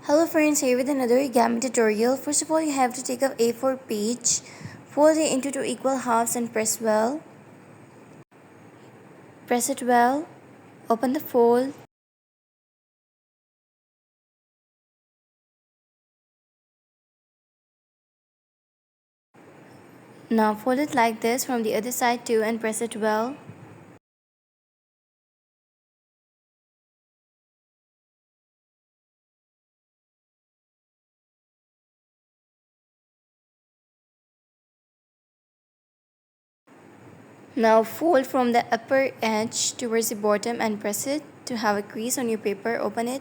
Hello friends, here with another origami tutorial. First of all, you have to take a A4 page, fold it into two equal halves and press it well, open the fold. Now fold it like this from the other side too and press it well. Now fold from the upper edge towards the bottom and press it to have a crease on your paper. Open it.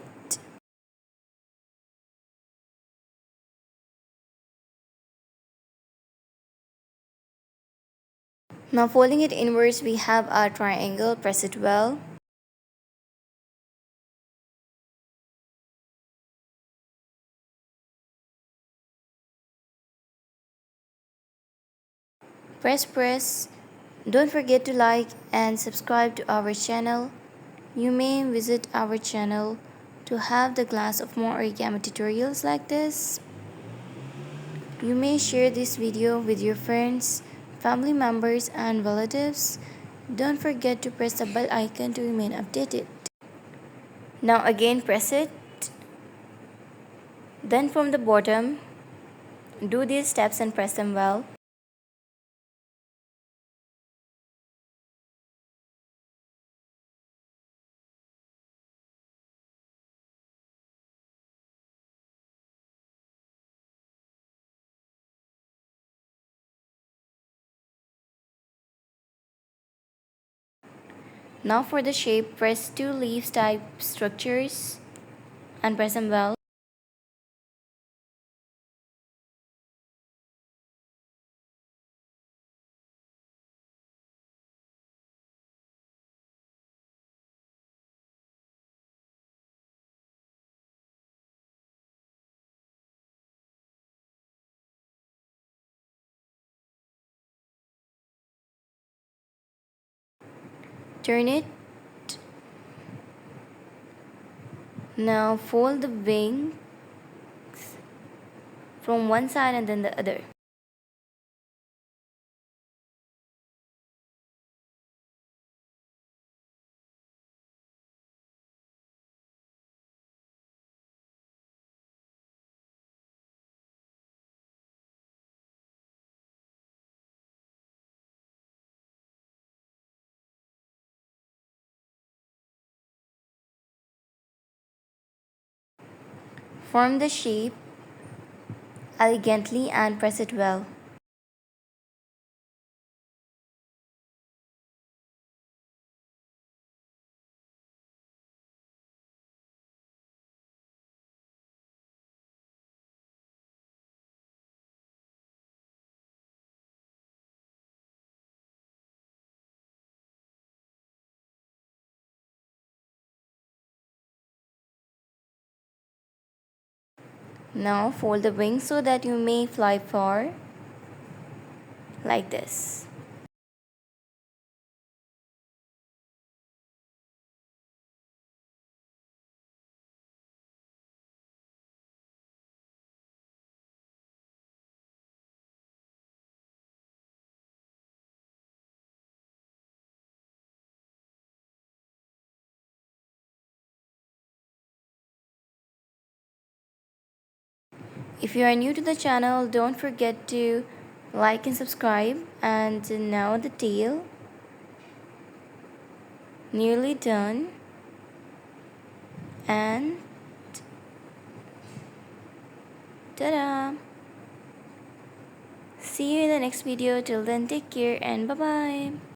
Now folding it inwards, we have a triangle. Press it well. Press. Don't forget to like and subscribe to our channel. You may visit our channel to have the glass of more origami tutorials like this. You may share this video with your friends, family members and relatives. Don't forget to press the bell icon to remain updated. Now again press it. Then from the bottom, do these steps and press them well. Now for the shape, press two leaves type structures and press them well. Turn it. Now fold the wing from one side and then the other. Form the shape elegantly and press it well. Now fold the wings so that you may fly far, like this. If you are new to the channel, don't forget to like and subscribe. And now the tail, nearly done. And ta-da! See you in the next video. Till then, take care and bye-bye.